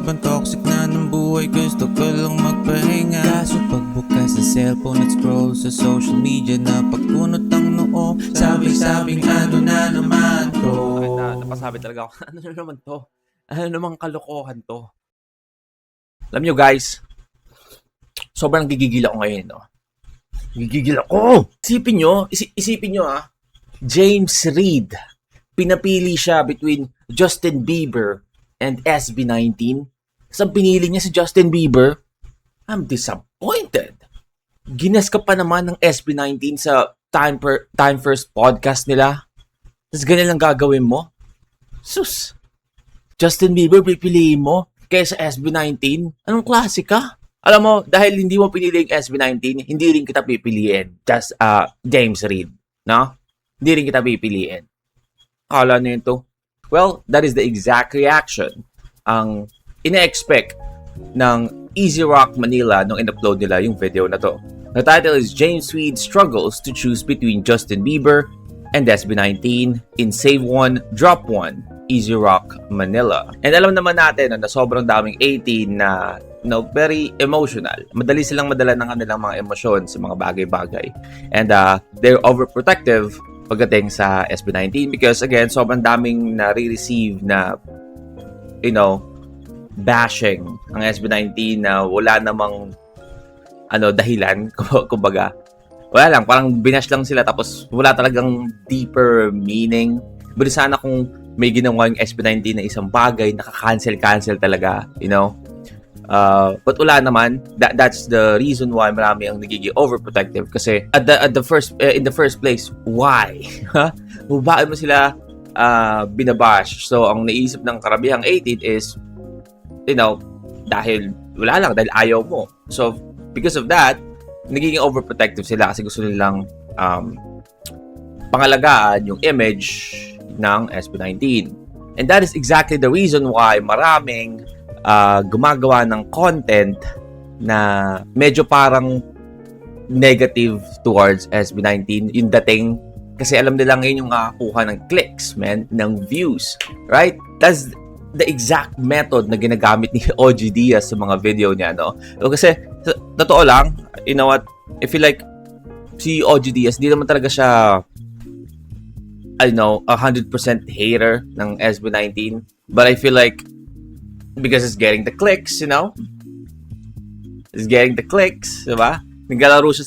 Sobrang toxic na ng buhay, gusto ko lang magpahinga. Kaso pagbukas sa cellphone at scroll sa social media, na pagkunot ang noo, sabing-sabing ano na naman to. Napasabi talaga ako, ano na naman to? Ano namang kalokohan to? Alam nyo guys, sobrang gigigil ako ngayon, no? Gigigil ako! Isipin nyo James Reid, pinapili siya between Justin Bieber and SB19. Sa pinili niya si Justin Bieber, I'm disappointed. Gines ka pa naman ng SB19 sa Time First podcast nila. Tapos ganyan lang gagawin mo? Sus! Justin Bieber pipiliin mo kaysa SB19? Anong klase ka? Alam mo, dahil hindi mo pinili yung SB19, hindi rin kita pipiliin. Just James Reid. No? Hindi rin kita pipiliin. Akala nyo yun to? Well, that is the exact reaction ang ina-expect ng Easy Rock Manila nung in-upload nila yung video na to. The title is James Reid Struggles to Choose Between Justin Bieber and SB19 in Save One, Drop One, Easy Rock Manila. And alam naman natin na sobrang daming 18 na very emotional. Madali silang madala ng kanilang mga emosyon sa mga bagay-bagay. And they're overprotective pagdating sa SB19 because again, sobrang daming nare-receive na bashing ang SB19 na wala namang dahilan, kumbaga. Wala lang, parang binash lang sila tapos wala talagang deeper meaning. But sana kung may ginawa yung SB19 na isang bagay, nakaka-cancel talaga, but wala naman. That's the reason why marami ang nagiging overprotective kasi in the first place, why? Bakit mo sila binabash? So ang naisip ng karabihang 18 is dahil wala lang, dahil ayaw mo. So because of that, nagiging overprotective sila kasi gusto nilang pangalagaan yung image ng SB19. And that is exactly the reason why maraming gumagawa ng content na medyo parang negative towards SB19 yung dating kasi alam nila ngayon yung nakakuha ng clicks, ng views, right? That's the exact method na ginagamit ni OG Diaz sa mga video niya, no? So, kasi totoo lang, you know what, I feel like si OG Diaz, hindi naman talaga siya 100% hater ng SB19, but I feel like because it's getting the clicks, it's getting the clicks, diba? Naglalaro siya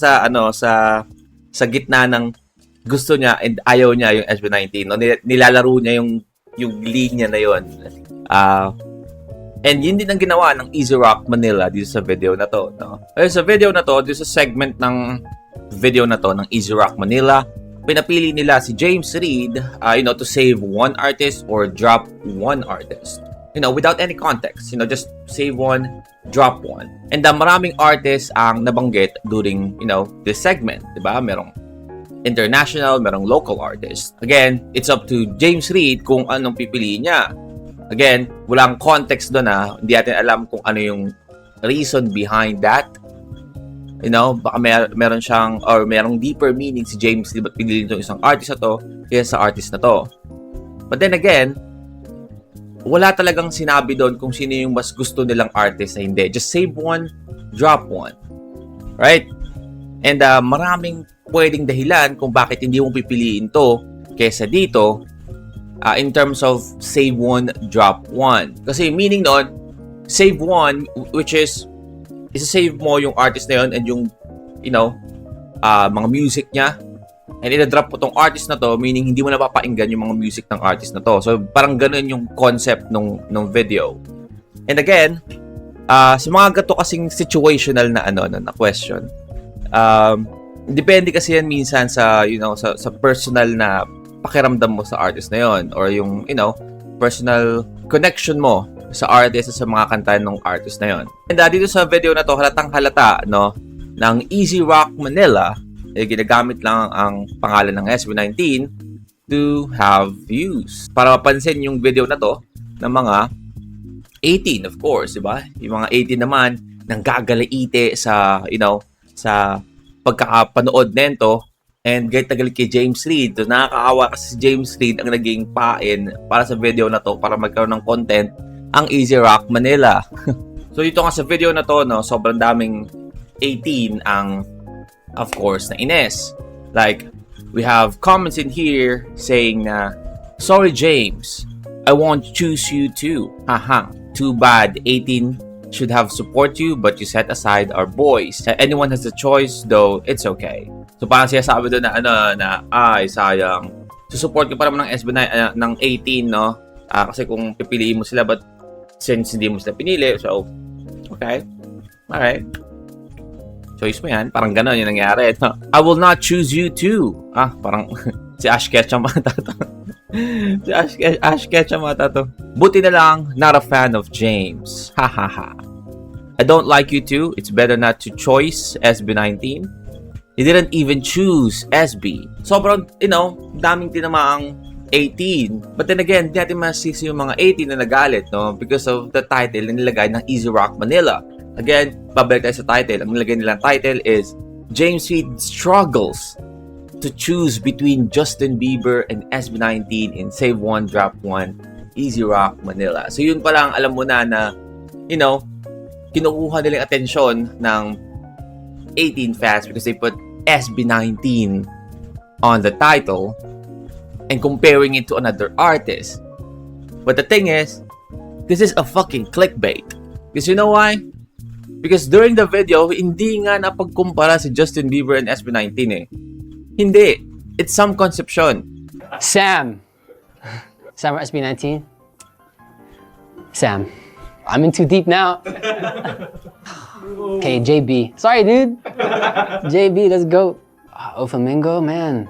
sa gitna ng gusto niya and ayaw niya yung SB19, no? Nilalaro niya yung linya na yon. And yun din ang ginawa ng Easy Rock Manila dito sa video na to, no? Sa video na to, dito sa segment ng video na to ng Easy Rock Manila, pinapili nila si James Reid, to save one artist or drop one artist. Without any context, just save one, drop one. And maraming artists ang nabanggit during, this segment, diba? Merong international, merong local artist. Again, it's up to James Reid kung anong pipiliin niya. Again, walang context doon hindi natin alam kung ano yung reason behind that. Baka meron siyang, or merong deeper meaning si James Reid ba't pinili itong isang artist na to kaya sa artist na to. But then again, wala talagang sinabi doon kung sino yung mas gusto nilang artist na hindi. Just save one, drop one. Right? And maraming pwedeng dahilan kung bakit hindi mo pipiliin to kaysa dito in terms of save one, drop one. Kasi meaning noon, save one, which is isa-save mo yung artist na yun and yung, mga music niya. And ina-drop po tong artist na to, meaning hindi mo napapakinggan yung mga music ng artist na to. So, parang ganun yung concept ng video. And again, sa mga gato kasing situational na na question, depende kasi yan minsan sa, sa personal na pakiramdam mo sa artist na yon or yung, personal connection mo sa artist sa mga kanta ng artist na yon. And dito sa video na to, halatang-halata, ng Easy Rock Manila, ginagamit lang ang pangalan ng SB19 to have views. Para mapansin yung video na to ng mga 18, of course, diba? Yung mga 18 naman, nanggagalaite sa, sa pagkakapanood nento and galit na galit kay James Reid. So, nakakaawa kasi si James Reid ang naging pain para sa video na to para magkaroon ng content ang Easy Rock Manila. So dito nga sa video na to, no, sobrang daming 18 ang, of course, na ines. Like, we have comments in here saying na, sorry James, I won't choose you too. Haha, too bad 18 should have support you but you set aside our boys. Anyone has a choice though, it's okay. So parang siya sabi doon na ay sayang. Support ka pa naman ng SB9 ng 18, no? Kasi kung pipiliin mo sila but since hindi mo sila pinili, so okay. Alright. Choice mo yan. Parang gano'n yung nangyari. No? I will not choose you too. Parang si Ash Ketchum ata to. Si Ash Ketchum ata to. Buti na lang, not a fan of James. Ha ha ha. I don't like you too. It's better not to choice SB19. He didn't even choose SB. Sobrang, daming tinamaang 18. But then again, hindi natin masisi yung mga 18 na nagalit, no? Because of the title na nilagay ng Easy Rock Manila. Again, babalik tayo sa title. Ang nilagay nilang title is James Reid struggles to choose between Justin Bieber and SB19 in Save One, Drop One, Easy Rock Manila. So yun pa lang, alam mo na, kinukuha nila yung atensyon ng 18 fans because they put SB19 on the title and comparing it to another artist. But the thing is, this is a fucking clickbait. Because you know why? Because during the video, hindi nga napagkumpara si Justin Bieber and SB19 eh. Hindi. It's some conception. Sam or SB19? Sam. I'm in too deep now. Okay, JB. Sorry, dude. JB, let's go. Oh, Flamingo, man.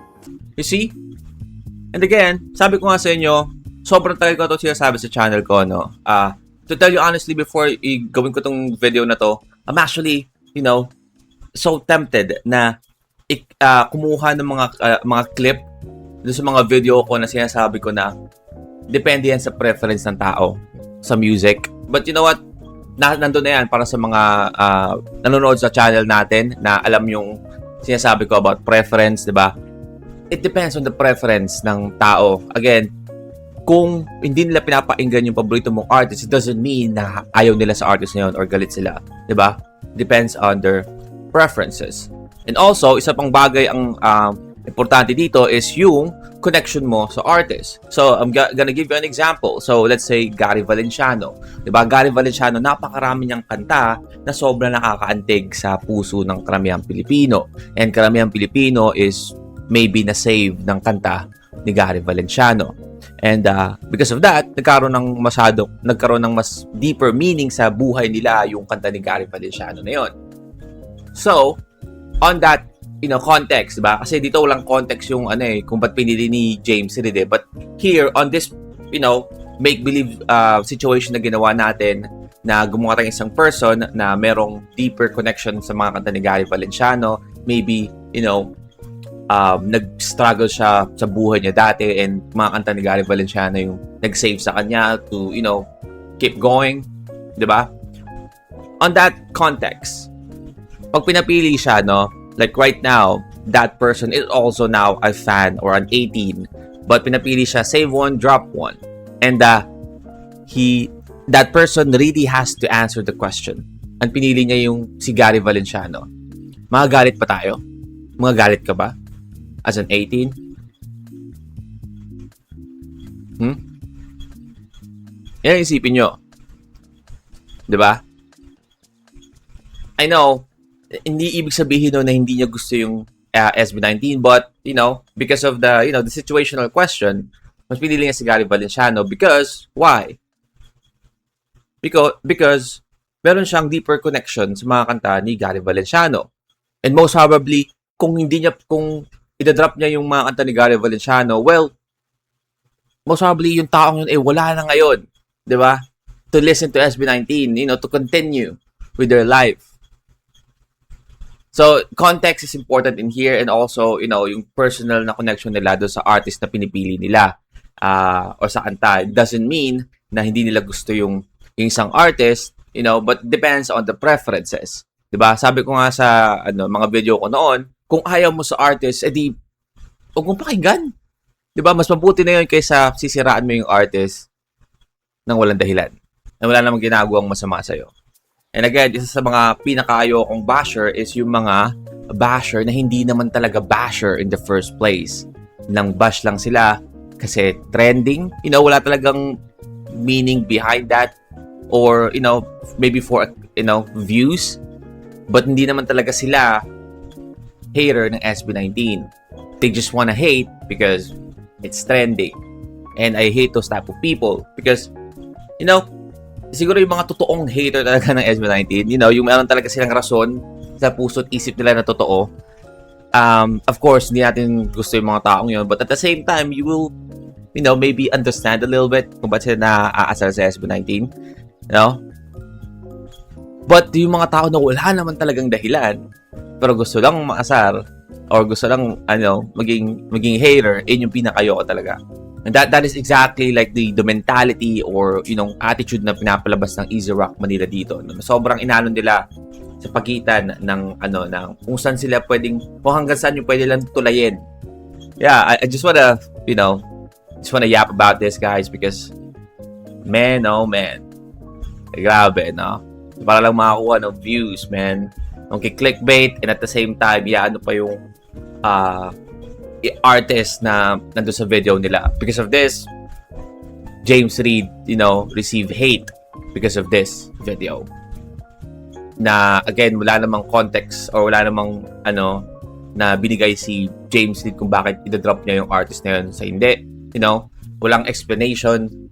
You see? And again, sabi ko nga sa inyo, sobrang tagal ko ito sinasabi sa channel ko, no? To tell you honestly, before gawin ko tong video na to, I'm actually, so tempted na kumuha ng mga clip doon sa mga video ko na sinasabi ko na depende yan sa preference ng tao sa music. But you know what? Nandun na yan para sa mga nanonood sa channel natin na alam yung sinasabi ko about preference, di ba? It depends on the preference ng tao. Again, kung hindi nila pinapakinggan yung paborito mong artist, it doesn't mean na ayaw nila sa artist na yun or galit sila. Diba? Depends on their preferences. And also, isa pang bagay ang importante dito is yung connection mo sa artist. So, I'm gonna give you an example. So, let's say Gary Valenciano. Diba? Gary Valenciano, napakarami niyang kanta na sobrang nakakaantig sa puso ng karamihang Pilipino. And karamihang Pilipino is maybe na-save ng kanta ni Gary Valenciano. And because of that, nagkaroon ng mas deeper meaning sa buhay nila yung kanta ni Gary Valenciano na yun. So, on that, context, diba? Kasi dito walang context yung kung ba't pinili ni James Reid. But here, on this, make-believe situation na ginawa natin na gumawa tayong isang person na merong deeper connection sa mga kanta ni Gary Valenciano. Maybe, nag-struggle siya sa buhay niya dati and mga kanta ni Gary Valenciano yung nag-save sa kanya to, keep going. Diba? On that context, pag pinapili siya, like right now, that person is also now a fan or an 18, but pinapili siya, save one, drop one. And that person really has to answer the question. Ang pinili niya yung si Gary Valenciano. Magagalit pa tayo? Magagalit ka ba? As an 18? Yan ang isipin nyo. Diba? I know, hindi ibig sabihin na hindi niya gusto yung SB19, but, because of the situational question, mas pinili niya si Gary Valenciano because, why? Because meron siyang deeper connection sa mga kanta ni Gary Valenciano. And most probably, kung idadrop niya yung mga kanta ni Gary Valenciano, well, most probably yung taong yun wala na ngayon, di ba? To listen to SB19, to continue with their life. So, context is important in here and also, yung personal na connection nila doon sa artist na pinipili nila or sa kanta. It doesn't mean na hindi nila gusto yung isang artist, but depends on the preferences. Diba? Sabi ko nga sa mga video ko noon, kung ayaw mo sa artist, edi huwag mong pakinggan. Diba? Mas mabuti na yun kaysa sisiraan mo yung artist nang walang dahilan. na wala namang ginagawang masama sa'yo. And again, isa sa mga pinakaayokong basher is yung mga basher na hindi naman talaga basher in the first place. Nang bash lang sila kasi trending. You know, wala talagang meaning behind that. Or, you know, maybe for, you know, views. But hindi naman talaga sila hater ng SB19. They just wanna hate because it's trending. And I hate those type of people. Because, you know, siguro yung mga totoong hater talaga ng SB19, you know, yung meron talaga silang rason sa puso't isip nila na totoo. Of course, hindi natin gusto yung mga taong yun. But at the same time, you will, you know, maybe understand a little bit kung ba't sila naaasar sa SB19. You know? But yung mga tao na wala naman talagang dahilan, pero gusto lang maasar, or gusto lang, maging hater, yun yung pinakayoko talaga. And that is exactly like the mentality or, you know, attitude na pinapalabas ng Easy Rock Manila dito. Sobrang inalon nila sa pagitan ng, ng kung saan sila pwedeng, kung hanggang saan yung pwede lang tulayin. Yeah, I just wanna, you know, yap about this, guys, because, man, oh man, grabe, no? Para lang makakuha ng views, man. Nung clickbait, and at the same time, ano pa yung artist na nandun sa video nila. Because of this, James Reid, you know, received hate because of this video. Na, again, wala namang context or wala namang, na binigay si James Reid kung bakit idadrop niya yung artist na yun sa hindi. You know, walang explanation.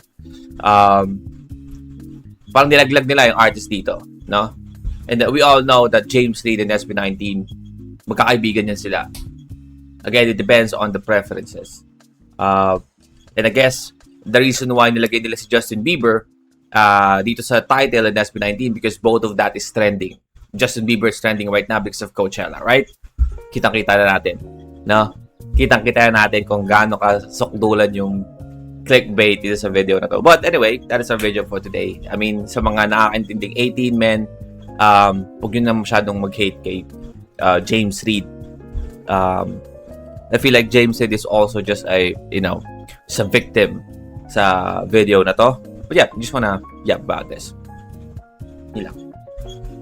Parang nilaglag nila yung artist dito, no? And we all know that James Reid and SB19, magkakaibigan yan sila. Again, it depends on the preferences. And I guess, the reason why nilagay nila si Justin Bieber dito sa title and SB19 because both of that is trending. Justin Bieber is trending right now because of Coachella, right? Kitang-kita na natin, no? Kitang-kita na natin kung gaano kasukdulan yung clickbait dito sa video na to. But anyway, that is our video for today. I mean, sa mga nakakaintinding 18 men, huwag nyo na masyadong mag-hate kay James Reid. I feel like James Reid is also just a, you know, sa victim sa video na to. But yeah, I just wanna yap about this. Yun lang.